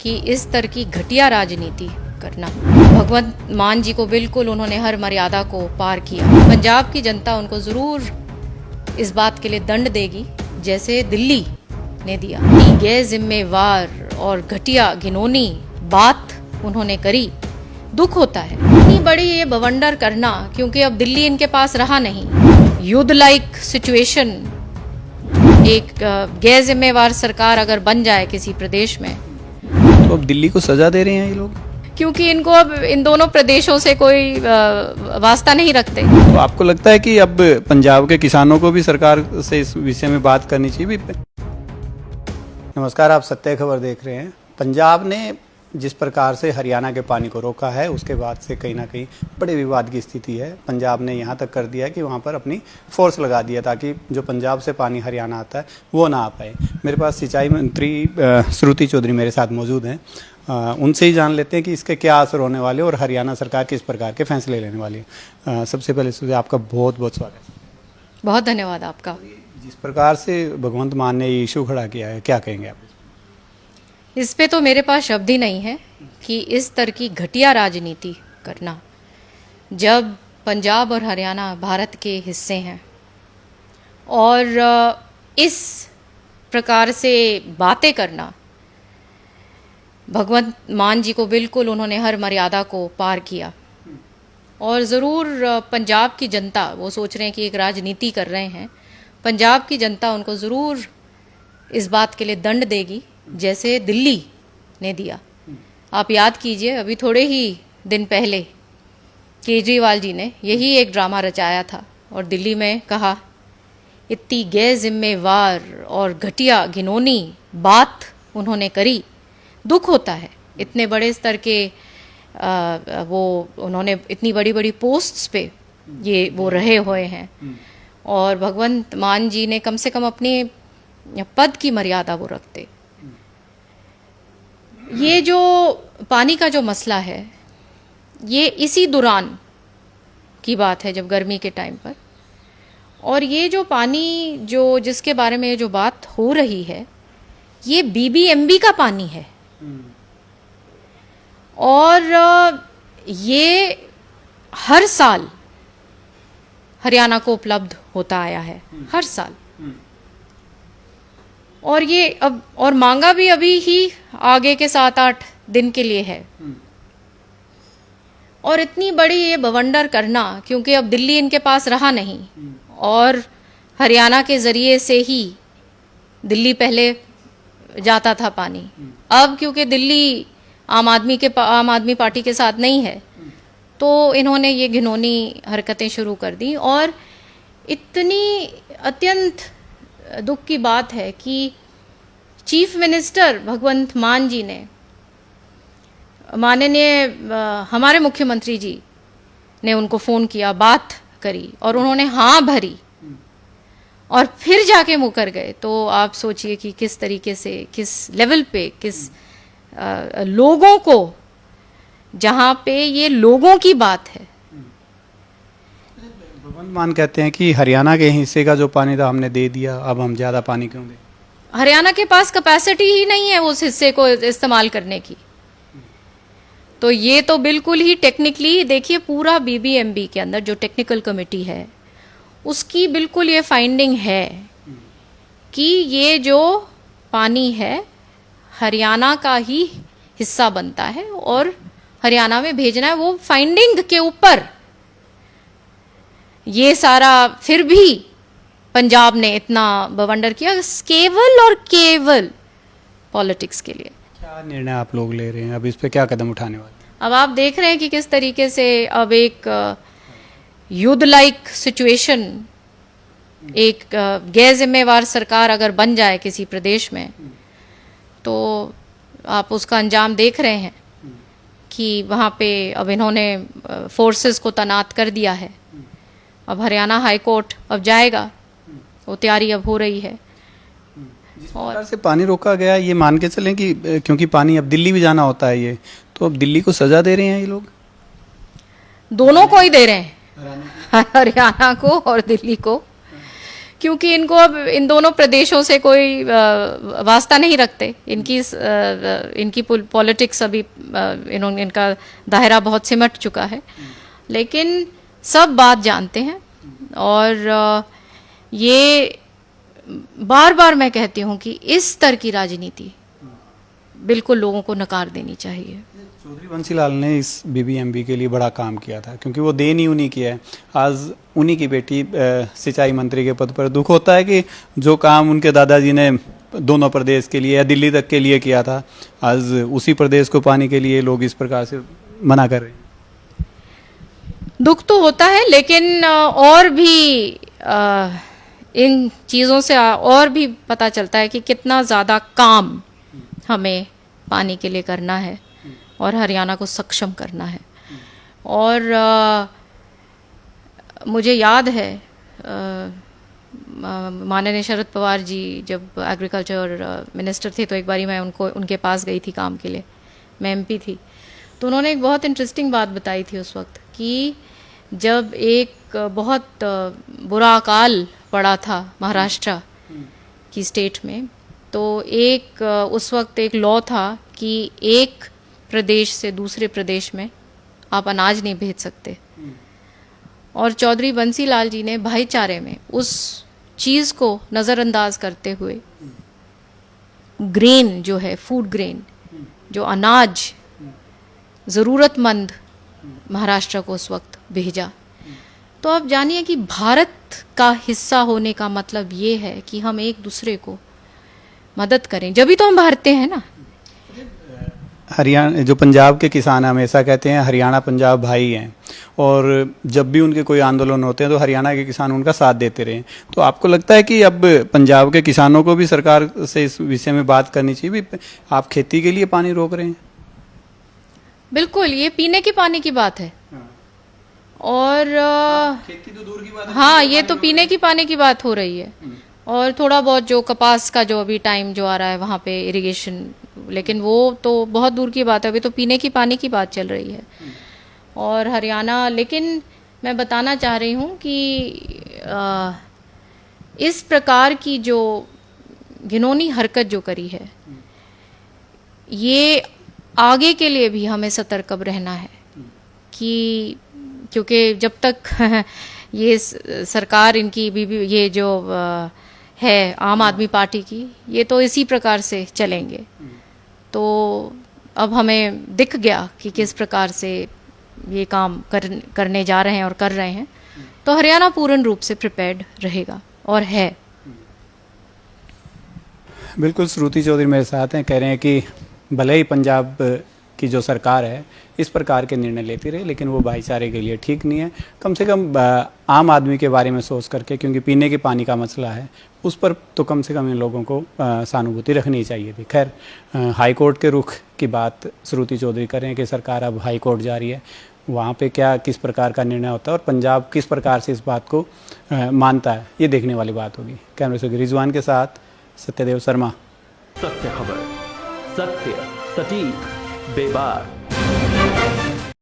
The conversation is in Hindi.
कि इस तरह की घटिया राजनीति करना। भगवंत मान जी को बिल्कुल उन्होंने हर मर्यादा को पार किया। पंजाब की जनता उनको ज़रूर इस बात के लिए दंड देगी जैसे दिल्ली ने दिया। गैर जिम्मेवार और घटिया घिनौनी बात उन्होंने करी, दुख होता है। इतनी बड़ी ये बवंडर करना, क्योंकि अब दिल्ली इनके पास रहा नहीं। युद्ध लाइक सिचुएशन, एक गैर जिम्मेवार सरकार अगर बन जाए किसी प्रदेश में, तो अब दिल्ली को सजा दे रहे हैं ये लोग, क्योंकि इनको अब इन दोनों प्रदेशों से कोई वास्ता नहीं रखते। तो आपको लगता है कि अब पंजाब के किसानों को भी सरकार से इस विषय में बात करनी चाहिए? नमस्कार, आप सत्य खबर देख रहे हैं। पंजाब ने जिस प्रकार से हरियाणा के पानी को रोका है, उसके बाद से कहीं ना कहीं बड़े विवाद की स्थिति है। पंजाब ने यहाँ तक कर दिया है कि वहाँ पर अपनी फोर्स लगा दिया ताकि जो पंजाब से पानी हरियाणा आता है वो ना आ पाए। मेरे पास सिंचाई मंत्री श्रुति चौधरी मेरे साथ मौजूद हैं। उनसे ही जान लेते हैं कि इसके क्या असर होने वाले और हरियाणा सरकार किस प्रकार के फैसले लेने वाली है। सबसे पहले आपका बहुत बहुत स्वागत है। बहुत धन्यवाद आपका। जिस प्रकार से भगवंत मान ने ये इशू खड़ा किया है, क्या कहेंगे आप? इस पे तो मेरे पास शब्द ही नहीं है कि इस तरह की घटिया राजनीति करना, जब पंजाब और हरियाणा भारत के हिस्से हैं और इस प्रकार से बातें करना। भगवंत मान जी को बिल्कुल उन्होंने हर मर्यादा को पार किया और ज़रूर पंजाब की जनता, वो सोच रहे हैं कि एक राजनीति कर रहे हैं, पंजाब की जनता उनको ज़रूर इस बात के लिए दंड देगी जैसे दिल्ली ने दिया। आप याद कीजिए, अभी थोड़े ही दिन पहले केजरीवाल जी ने यही एक ड्रामा रचाया था और दिल्ली में कहा, इतनी गैर जिम्मेवार और घटिया घिनौनी बात उन्होंने करी, दुख होता है। इतने बड़े स्तर के वो उन्होंने इतनी बड़ी बड़ी पोस्ट्स पे ये वो रहे हुए हैं और भगवंत मान जी ने कम से कम अपने पद की मर्यादा वो रखते। ये जो पानी का जो मसला है, ये इसी दौरान की बात है जब गर्मी के टाइम पर, और ये जो पानी जो जिसके बारे में जो बात हो रही है, ये बीबीएमबी का पानी है और ये हर साल हरियाणा को उपलब्ध होता आया है, हर साल। और ये अब और मांगा भी अभी ही आगे के 7-8 दिन के लिए है। और इतनी बड़ी ये बवंडर करना, क्योंकि अब दिल्ली इनके पास रहा नहीं और हरियाणा के ज़रिए से ही दिल्ली पहले जाता था पानी। अब क्योंकि दिल्ली आम आदमी पार्टी के साथ नहीं है, तो इन्होंने ये घिनौनी हरकतें शुरू कर दी। और इतनी अत्यंत दुख की बात है कि चीफ मिनिस्टर भगवंत मान जी ने, माननीय हमारे मुख्यमंत्री जी ने उनको फ़ोन किया, बात करी और उन्होंने हाँ भरी और फिर जाके मुकर गए। तो आप सोचिए कि किस तरीके से, किस लेवल पे, किस लोगों को, जहाँ पे ये लोगों की बात है। भगवंत मान कहते हैं कि हरियाणा के हिस्से का जो पानी था हमने दे दिया, अब हम ज़्यादा पानी क्यों दें? हरियाणा के पास कैपेसिटी ही नहीं है उस हिस्से को इस्तेमाल करने की। तो ये तो बिल्कुल ही टेक्निकली देखिए, पूरा बीबीएमबी के अंदर जो टेक्निकल कमेटी है उसकी बिल्कुल ये फाइंडिंग है कि ये जो पानी है हरियाणा का ही हिस्सा बनता है और हरियाणा में भेजना है। वो फाइंडिंग के ऊपर ये सारा, फिर भी पंजाब ने इतना बवंडर किया केवल और केवल पॉलिटिक्स के लिए। क्या निर्णय आप लोग ले रहे हैं? अब इस पे क्या कदम उठाने वाले? अब आप देख रहे हैं कि किस तरीके से अब एक युद्ध लाइक सिचुएशन, एक गैर जिम्मेवार सरकार अगर बन जाए किसी प्रदेश में, तो आप उसका अंजाम देख रहे हैं कि वहाँ पे अब इन्होंने फोर्सेस को तैनात कर दिया है। अब हरियाणा हाई कोर्ट अब जाएगा, वो तैयारी अब हो रही है। जिस प्रकार से पानी रोका गया, ये मान के चलें कि क्योंकि पानी अब दिल्ली भी जाना होता है, ये तो अब दिल्ली को सजा दे रहे हैं ये लोग? दोनों को ही दे रहे हैं, हरियाणा को और दिल्ली को, क्योंकि इनको अब इन दोनों प्रदेशों से कोई वास्ता नहीं रखते। इनकी पॉलिटिक्स अभी इनका दायरा बहुत सिमट चुका है, लेकिन सब बात जानते हैं। और ये बार बार मैं कहती हूँ कि इस स्तर की राजनीति बिल्कुल लोगों को नकार देनी चाहिए। चौधरी बंसीलाल ने इस बीबीएमबी के लिए बड़ा काम किया था, क्योंकि वो देन ही उन्हीं की है। आज उन्हीं की बेटी सिंचाई मंत्री के पद पर। दुख होता है कि जो काम उनके दादाजी ने दोनों प्रदेश के लिए या दिल्ली तक के लिए किया था, आज उसी प्रदेश को पाने के लिए लोग इस प्रकार से मना कर रहे हैं। दुख तो होता है, लेकिन और भी इन चीज़ों से और भी पता चलता है कि कितना ज़्यादा काम हमें पानी के लिए करना है और हरियाणा को सक्षम करना है। और मुझे याद है माननीय शरद पवार जी जब एग्रीकल्चर मिनिस्टर थे, तो एक बारी मैं उनके पास गई थी काम के लिए, मैं एमपी थी। तो उन्होंने एक बहुत इंटरेस्टिंग बात बताई थी उस वक्त कि जब एक बहुत बुरा अकाल पड़ा था महाराष्ट्र की स्टेट में, तो उस वक्त एक लॉ था कि एक प्रदेश से दूसरे प्रदेश में आप अनाज नहीं भेज सकते। और चौधरी बंसीलाल जी ने भाईचारे में उस चीज़ को नज़रअंदाज करते हुए ग्रेन जो है, फूड ग्रेन, जो अनाज ज़रूरतमंद महाराष्ट्र को उस वक्त भेजा। तो आप जानिए कि भारत का हिस्सा होने का मतलब ये है कि हम एक दूसरे को मदद करें, जब भी तो हम भारतीय हैं ना। हरियाणा जो पंजाब के किसान हमेशा कहते हैं हरियाणा पंजाब भाई हैं, और जब भी उनके कोई आंदोलन होते हैं तो हरियाणा के किसान उनका साथ देते रहे। तो आपको लगता है कि अब पंजाब के किसानों को भी सरकार से इस विषय में बात करनी चाहिए, भी आप खेती के लिए पानी रोक रहे हैं? बिल्कुल, ये पीने के पानी की बात है। और खेती तो दूर की बात है, हाँ, ये तो पीने की पानी की बात हो रही है। और थोड़ा बहुत जो कपास का जो अभी टाइम जो आ रहा है वहाँ पे इरिगेशन, लेकिन वो तो बहुत दूर की बात है, अभी तो पीने की पानी की बात चल रही है। और हरियाणा, लेकिन मैं बताना चाह रही हूँ कि इस प्रकार की जो घिनौनी हरकत जो करी है, ये आगे के लिए भी हमें सतर्क अब रहना है कि क्योंकि जब तक ये सरकार इनकी ये जो है आम आदमी पार्टी की, ये तो इसी प्रकार से चलेंगे। तो अब हमें दिख गया कि किस प्रकार से ये काम करने जा रहे हैं और कर रहे हैं। तो हरियाणा पूर्ण रूप से प्रिपेयर्ड रहेगा और है। बिल्कुल, श्रुति चौधरी मेरे साथ हैं, कह रहे हैं कि भले ही पंजाब की जो सरकार है इस प्रकार के निर्णय लेती रहे, लेकिन वो भाईचारे के लिए ठीक नहीं है। कम से कम आम आदमी के बारे में सोच करके, क्योंकि पीने के पानी का मसला है, उस पर तो कम से कम इन लोगों को सहानुभूति रखनी चाहिए थी। खैर, हाई कोर्ट के रुख की बात श्रुति चौधरी कर रहे हैं कि सरकार अब हाई कोर्ट जा रही है, वहाँ पे क्या किस प्रकार का निर्णय होता है और पंजाब किस प्रकार से इस बात को मानता है, ये देखने वाली बात होगी। कैमरे से रिजवान के साथ सत्यदेव शर्मा। सत्य खबर, सत्य, सटीक, बेबाक।